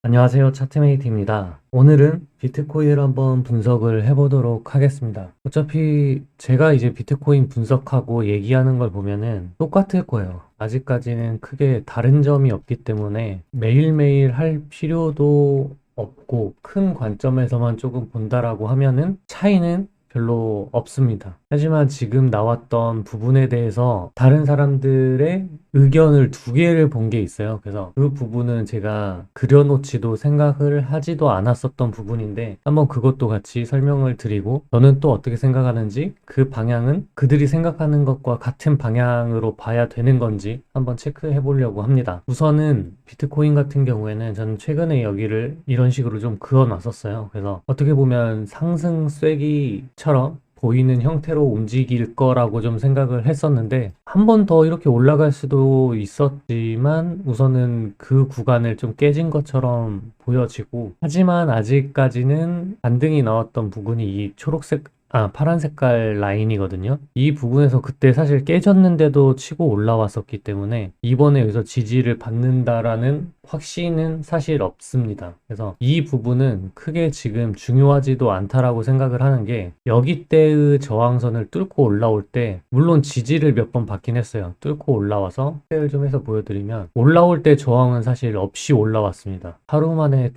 안녕하세요. 차트메이트입니다. 오늘은 비트코인을 한번 분석을 해보도록 하겠습니다. 어차피 제가 이제 비트코인 분석하고 얘기하는 걸 보면은 똑같을 거예요. 아직까지는 크게 다른 점이 없기 때문에 매일매일 할 필요도 없고 큰 관점에서만 조금 본다라고 하면은 차이는 별로 없습니다. 하지만 지금 나왔던 부분에 대해서 다른 사람들의 의견을 두 개를 본 게 있어요. 그래서 그 부분은 제가 그려놓지도 생각을 하지도 않았었던 부분인데 한번 그것도 같이 설명을 드리고 저는 또 어떻게 생각하는지 그 방향은 그들이 생각하는 것과 같은 방향으로 봐야 되는 건지 한번 체크해 보려고 합니다. 우선은 비트코인 같은 경우에는 저는 최근에 여기를 이런 식으로 좀 그어 놨었어요. 그래서 어떻게 보면 상승 쐐기처럼 보이는 형태로 움직일 거라고 좀 생각을 했었는데 한 번 더 이렇게 올라갈 수도 있었지만 우선은 그 구간을 좀 깨진 것처럼 보여지고 하지만 아직까지는 반등이 나왔던 부분이 이 초록색 파란 색깔 라인이거든요. 이 부분에서 그때 사실 깨졌는데도 치고 올라왔었기 때문에 이번에 여기서 지지를 받는다라는 확신은 사실 없습니다. 그래서 이 부분은 크게 지금 중요하지도 않다라고 생각을 하는 게 여기 때의 저항선을 뚫고 올라올 때 물론 지지를 몇 번 받긴 했어요. 뚫고 올라와서 확대를 좀 해서 보여드리면 올라올 때 저항은 사실 없이 올라왔습니다. 하루 만에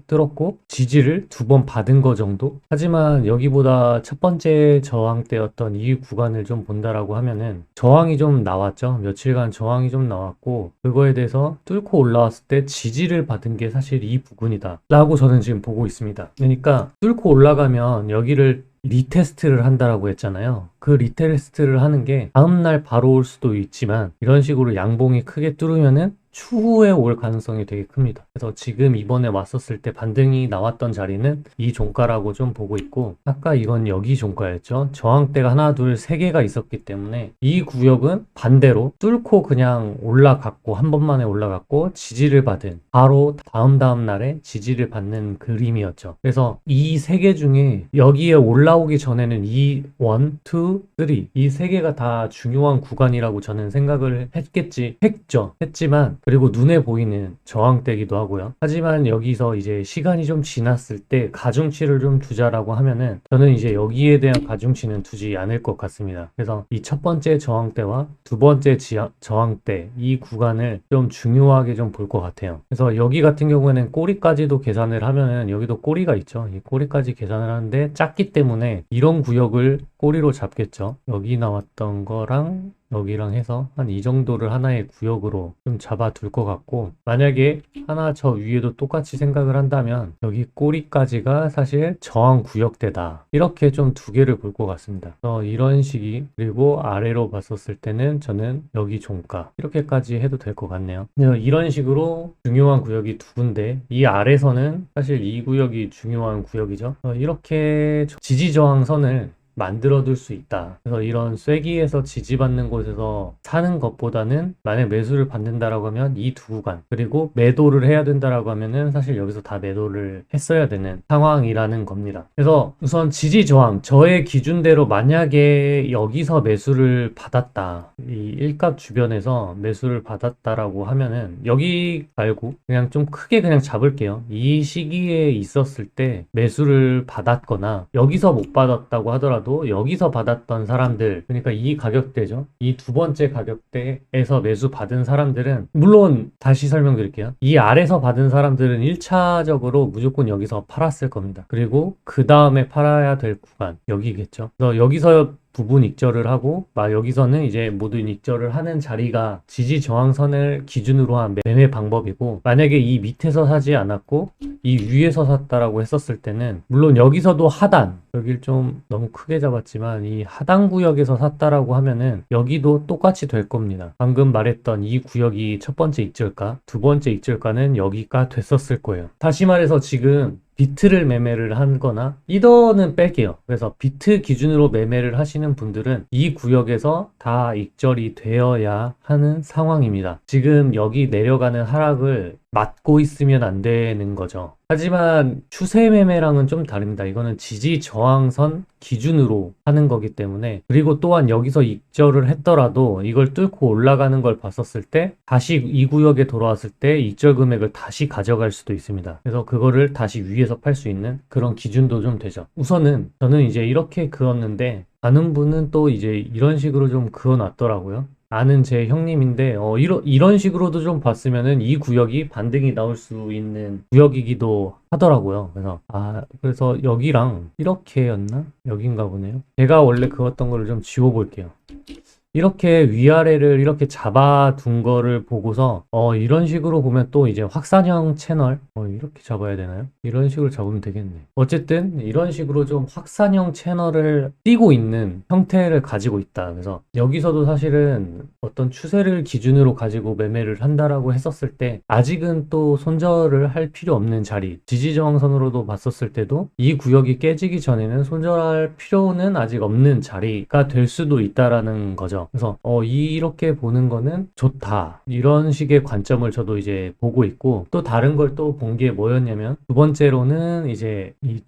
뚫었고 지지를 두 번 받은 거 정도? 하지만 여기보다 첫 번째 저항대였던 이 구간을 좀 본다라고 하면은 저항이 좀 나왔죠. 며칠간 저항이 좀 나왔고 그거에 대해서 뚫고 올라왔을 때 지지를 받은 게 사실 이 부분이다 라고 저는 지금 보고 있습니다. 그러니까 뚫고 올라가면 여기를 리테스트를 한다라고 했잖아요. 그 리테스트를 하는 게 다음날 바로 올 수도 있지만 이런 식으로 양봉이 크게 뚫으면은 추후에 올 가능성이 되게 큽니다. 그래서 지금 이번에 왔었을 때 반등이 나왔던 자리는 이 종가라고 좀 보고 있고 아까 이건 여기 종가였죠. 저항대가 하나, 둘, 세 개가 있었기 때문에 이 구역은 반대로 뚫고 그냥 올라갔고 한 번만에 올라갔고 지지를 받은 바로 다음 날에 지지를 받는 그림이었죠. 그래서 이 세 개 중에 여기에 올라오기 전에는 이 1, 2, 3 이 세 개가 다 중요한 구간이라고 저는 생각을 했지만 그리고 눈에 보이는 저항대기도 하고요. 하지만 여기서 이제 시간이 좀 지났을 때 가중치를 좀 두자라고 하면은 저는 이제 여기에 대한 가중치는 두지 않을 것 같습니다. 그래서 이 첫 번째 저항대와 두 번째 저항대 이 구간을 좀 중요하게 좀 볼 것 같아요. 그래서 여기 같은 경우에는 꼬리까지도 계산을 하면은 여기도 꼬리가 있죠. 이 꼬리까지 계산을 하는데 작기 때문에 이런 구역을 꼬리로 잡겠죠. 여기 나왔던 거랑 여기랑 해서 한 이 정도를 하나의 구역으로 좀 잡아둘 것 같고 만약에 하나 저 위에도 똑같이 생각을 한다면 여기 꼬리까지가 사실 저항 구역대다 이렇게 좀 두 개를 볼 것 같습니다. 이런 식이 그리고 아래로 봤었을 때는 저는 여기 종가 이렇게까지 해도 될 것 같네요. 이런 식으로 중요한 구역이 두 군데 이 아래서는 사실 이 구역이 중요한 구역이죠. 이렇게 지지 저항선을 만들어둘 수 있다. 그래서 이런 쐐기에서 지지받는 곳에서 사는 것보다는 만약 매수를 받는다라고 하면 이 두 구간 그리고 매도를 해야 된다라고 하면은 사실 여기서 다 매도를 했어야 되는 상황이라는 겁니다. 그래서 우선 지지 저항 저의 기준대로 만약에 여기서 매수를 받았다 이 일값 주변에서 매수를 받았다라고 하면은 여기 말고 그냥 좀 크게 그냥 잡을게요. 이 시기에 있었을 때 매수를 받았거나 여기서 못 받았다고 하더라도 여기서 받았던 사람들 그러니까 이 가격대죠. 이 두 번째 가격대에서 매수 받은 사람들은 물론 다시 설명드릴게요. 이 아래서 받은 사람들은 1차적으로 무조건 여기서 팔았을 겁니다. 그리고 그 다음에 팔아야 될 구간 여기겠죠. 그래서 여기서 부분 익절을 하고 여기서는 이제 모든 익절을 하는 자리가 지지 저항선을 기준으로 한 매매 방법이고 만약에 이 밑에서 사지 않았고 이 위에서 샀다라고 했었을 때는 물론 여기서도 하단 여길 좀 너무 크게 잡았지만 이 하단 구역에서 샀다라고 하면은 여기도 똑같이 될 겁니다. 방금 말했던 이 구역이 첫 번째 익절가 두 번째 익절가는 여기가 됐었을 거예요. 다시 말해서 지금 비트를 매매를 하거나 이더는 뺄게요. 그래서 비트 기준으로 매매를 하시는 분들은 이 구역에서 다 익절이 되어야 하는 상황입니다. 지금 여기 내려가는 하락을 맞고 있으면 안 되는 거죠. 하지만 추세 매매랑은 좀 다릅니다. 이거는 지지 저항선 기준으로 하는 거기 때문에, 그리고 또한 여기서 익절을 했더라도 이걸 뚫고 올라가는 걸 봤었을 때 다시 이 구역에 돌아왔을 때 익절 금액을 다시 가져갈 수도 있습니다. 그래서 그거를 다시 위에서 팔 수 있는 그런 기준도 좀 되죠. 우선은 저는 이제 이렇게 그었는데 아는 분은 또 이제 이런 식으로 좀 그어놨더라고요. 아는 제 형님인데 이런 식으로도 좀 봤으면은 이 구역이 반등이 나올 수 있는 구역이기도 하더라고요. 그래서 여기랑 이렇게였나? 여긴가 보네요. 제가 원래 그었던 거를 좀 지워볼게요. 이렇게 위아래를 이렇게 잡아둔 거를 보고서 이런 식으로 보면 또 이제 확산형 채널 이렇게 잡아야 되나요? 이런 식으로 잡으면 되겠네. 어쨌든 이런 식으로 좀 확산형 채널을 띄고 있는 형태를 가지고 있다. 그래서 여기서도 사실은 어떤 추세를 기준으로 가지고 매매를 한다라고 했었을 때 아직은 또 손절을 할 필요 없는 자리, 지지저항선으로도 봤었을 때도 이 구역이 깨지기 전에는 손절할 필요는 아직 없는 자리가 될 수도 있다라는 거죠. 그래서 이렇게 보는 거는 좋다, 이런 식의 관점을 저도 이제 보고 있고, 또 다른 걸 또 본 게 뭐였냐면, 두 번째로는 이제 이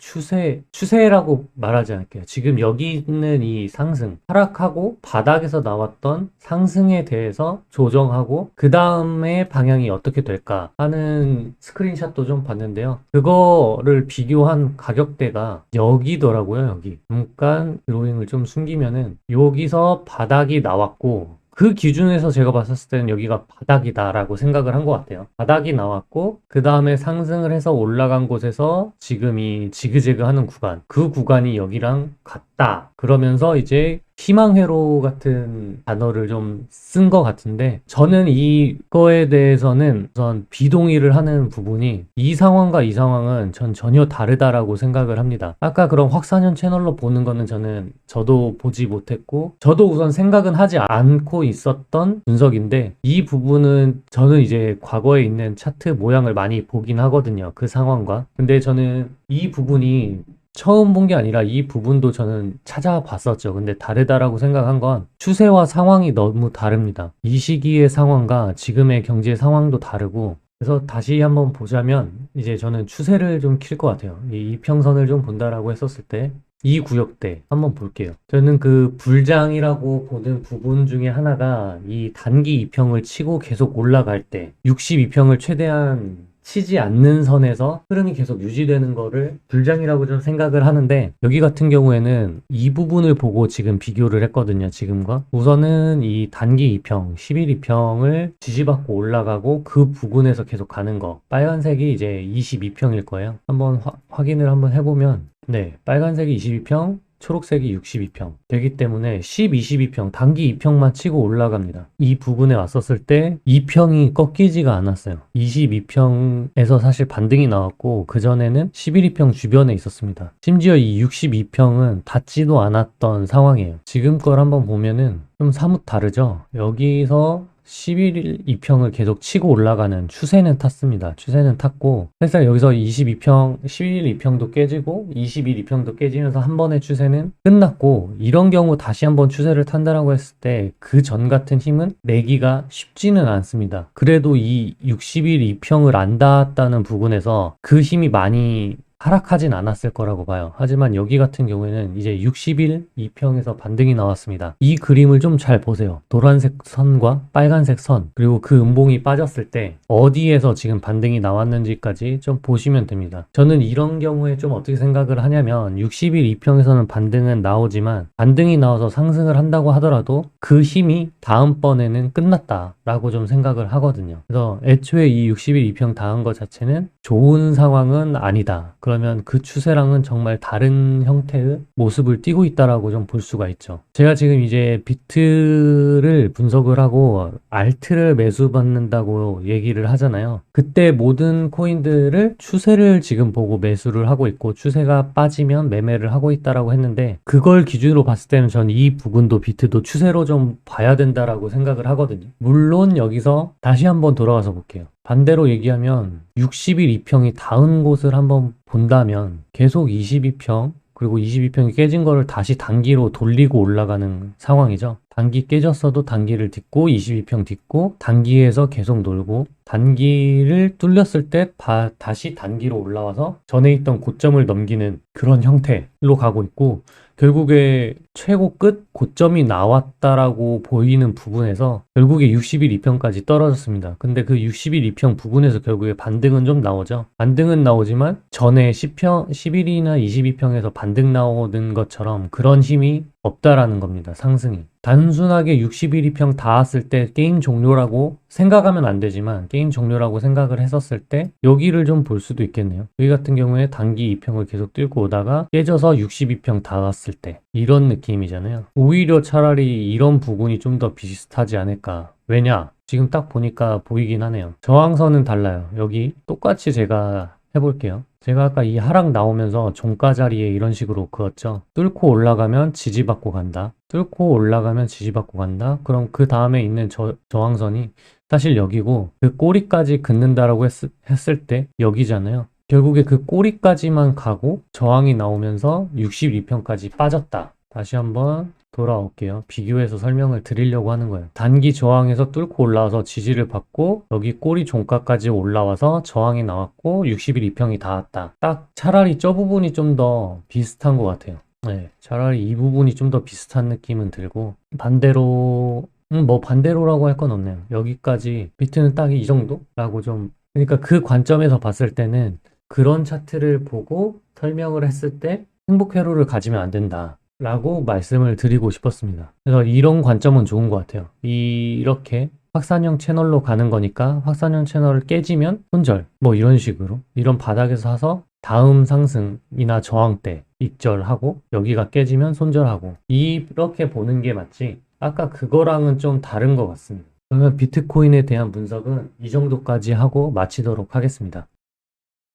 추세라고 말하지 않을게요. 지금 여기 있는 이 상승, 하락하고 바닥에서 나왔던 상승에 대해서 조정하고 그 다음에 방향이 어떻게 될까 하는 스크린샷도 좀 봤는데요. 그거를 비교한 가격대가 여기더라고요. 여기 잠깐 드로잉을 좀 숨기면은 여기서 바닥이 나왔고, 그 기준에서 제가 봤었을 때는 여기가 바닥이다라고 생각을 한 것 같아요. 바닥이 나왔고 그 다음에 상승을 해서 올라간 곳에서 지금 이 지그재그 하는 구간, 그 구간이 여기랑 같다. 그러면서 이제 희망회로 같은 단어를 좀 쓴 것 같은데, 저는 이거에 대해서는 우선 비동의를 하는 부분이, 이 상황과 이 상황은 전 전혀 다르다라고 생각을 합니다. 아까 그런 확산형 채널로 보는 거는 저도 보지 못했고, 저도 우선 생각은 하지 않고 있었던 분석인데, 이 부분은 저는 이제 과거에 있는 차트 모양을 많이 보긴 하거든요. 그 상황과. 근데 저는 이 부분이 처음 본 게 아니라 이 부분도 저는 찾아봤었죠. 근데 다르다라고 생각한 건 추세와 상황이 너무 다릅니다. 이 시기의 상황과 지금의 경제 상황도 다르고, 그래서 다시 한번 보자면 이제 저는 추세를 좀 킬 것 같아요. 이 이평선을 좀 본다라고 했었을 때 이 구역대 한번 볼게요. 저는 그 불장이라고 보는 부분 중에 하나가 이 단기 이평을 치고 계속 올라갈 때 62평을 최대한 치지 않는 선에서 흐름이 계속 유지되는 거를 불장이라고 좀 생각을 하는데, 여기 같은 경우에는 이 부분을 보고 지금 비교를 했거든요. 지금과 우선은 이 단기 2평 11 2평을 지지받고 올라가고 그 부분에서 계속 가는 거, 빨간색이 이제 22평일 거예요. 한번 확인을 한번 해보면, 네, 빨간색이 22평, 초록색이 62평 되기 때문에 22평 단기 2평만 치고 올라갑니다. 이 부분에 왔었을 때 2평이 꺾이지가 않았어요. 22평에서 사실 반등이 나왔고, 그전에는 11평 주변에 있었습니다. 심지어 이 62평은 닿지도 않았던 상황이에요. 지금 걸 한번 보면은 좀 사뭇 다르죠. 여기서 11일 2평을 계속 치고 올라가는 추세는 탔습니다. 추세는 탔고, 사실 여기서 22평, 11일 2평도 깨지고 21 2평도 깨지면서 한 번의 추세는 끝났고, 이런 경우 다시 한번 추세를 탄다라고 했을 때 그 전 같은 힘은 내기가 쉽지는 않습니다. 그래도 이 60일 2평을 안 닿았다는 부분에서 그 힘이 많이 하락하진 않았을 거라고 봐요. 하지만 여기 같은 경우에는 이제 60일 2평에서 반등이 나왔습니다. 이 그림을 좀 잘 보세요. 노란색 선과 빨간색 선, 그리고 그 음봉이 빠졌을 때 어디에서 지금 반등이 나왔는지까지 좀 보시면 됩니다. 저는 이런 경우에 좀 어떻게 생각을 하냐면, 60일 2평에서는 반등은 나오지만 반등이 나와서 상승을 한다고 하더라도 그 힘이 다음번에는 끝났다라고 좀 생각을 하거든요. 그래서 애초에 이 60일 2평 닿은 것 자체는 좋은 상황은 아니다. 그러면 그 추세랑은 정말 다른 형태의 모습을 띠고 있다라고 좀 볼 수가 있죠. 제가 지금 이제 비트를 분석을 하고 알트를 매수받는다고 얘기를 하잖아요. 그때 모든 코인들을 추세를 지금 보고 매수를 하고 있고, 추세가 빠지면 매매를 하고 있다라고 했는데, 그걸 기준으로 봤을 때는 전 이 부분도 비트도 추세로 좀 봐야 된다라고 생각을 하거든요. 물론 여기서 다시 한번 돌아가서 볼게요. 반대로 얘기하면 60일 2평이 닿은 곳을 한번 본다면 계속 22평, 그리고 22평이 깨진 거를 다시 단기로 돌리고 올라가는 상황이죠. 단기 깨졌어도 단기를 딛고 22평 딛고 단기에서 계속 놀고 단기를 뚫렸을 때 다시 단기로 올라와서 전에 있던 고점을 넘기는 그런 형태로 가고 있고, 결국에 최고 끝 고점이 나왔다라고 보이는 부분에서 결국에 60일 이평까지 떨어졌습니다. 근데 그 60일 이평 부분에서 결국에 반등은 좀 나오죠. 반등은 나오지만 전에 10평, 10일이나 22평에서 반등 나오는 것처럼 그런 힘이 없다라는 겁니다. 상승이. 단순하게 60일 이평 닿았을 때 게임 종료라고 생각하면 안 되지만, 게임 종료라고 생각을 했었을 때 여기를 좀 볼 수도 있겠네요. 여기 같은 경우에 단기 이평을 계속 뚫고 오다가 깨져서 62평 닿았을 때 이런 느낌이잖아요. 오히려 차라리 이런 부분이 좀 더 비슷하지 않을까. 왜냐? 지금 딱 보니까 보이긴 하네요. 저항선은 달라요. 여기 똑같이 제가 해볼게요. 제가 아까 이 하락 나오면서 종가 자리에 이런 식으로 그었죠. 뚫고 올라가면 지지받고 간다. 뚫고 올라가면 지지받고 간다. 그럼 그 다음에 있는 저항선이 사실 여기고, 그 꼬리까지 긋는다라고 했을 때 여기잖아요. 결국에 그 꼬리까지만 가고 저항이 나오면서 62평까지 빠졌다. 다시 한번 돌아올게요. 비교해서 설명을 드리려고 하는 거예요. 단기 저항에서 뚫고 올라와서 지지를 받고 여기 꼬리 종가까지 올라와서 저항이 나왔고 60일 이평이 닿았다. 딱 차라리 저 부분이 좀 더 비슷한 것 같아요. 네, 차라리 이 부분이 좀 더 비슷한 느낌은 들고, 반대로 뭐 반대로라고 할 건 없네요. 여기까지 비트는 딱 이 정도라고 좀, 그러니까 그 관점에서 봤을 때는 그런 차트를 보고 설명을 했을 때 행복 회로를 가지면 안 된다 라고 말씀을 드리고 싶었습니다. 그래서 이런 관점은 좋은 것 같아요. 이렇게 확산형 채널로 가는 거니까 확산형 채널을 깨지면 손절, 뭐 이런 식으로 이런 바닥에서 사서 다음 상승이나 저항 때 익절하고, 여기가 깨지면 손절하고, 이렇게 보는 게 맞지 아까 그거랑은 좀 다른 것 같습니다. 그러면 비트코인에 대한 분석은 이 정도까지 하고 마치도록 하겠습니다.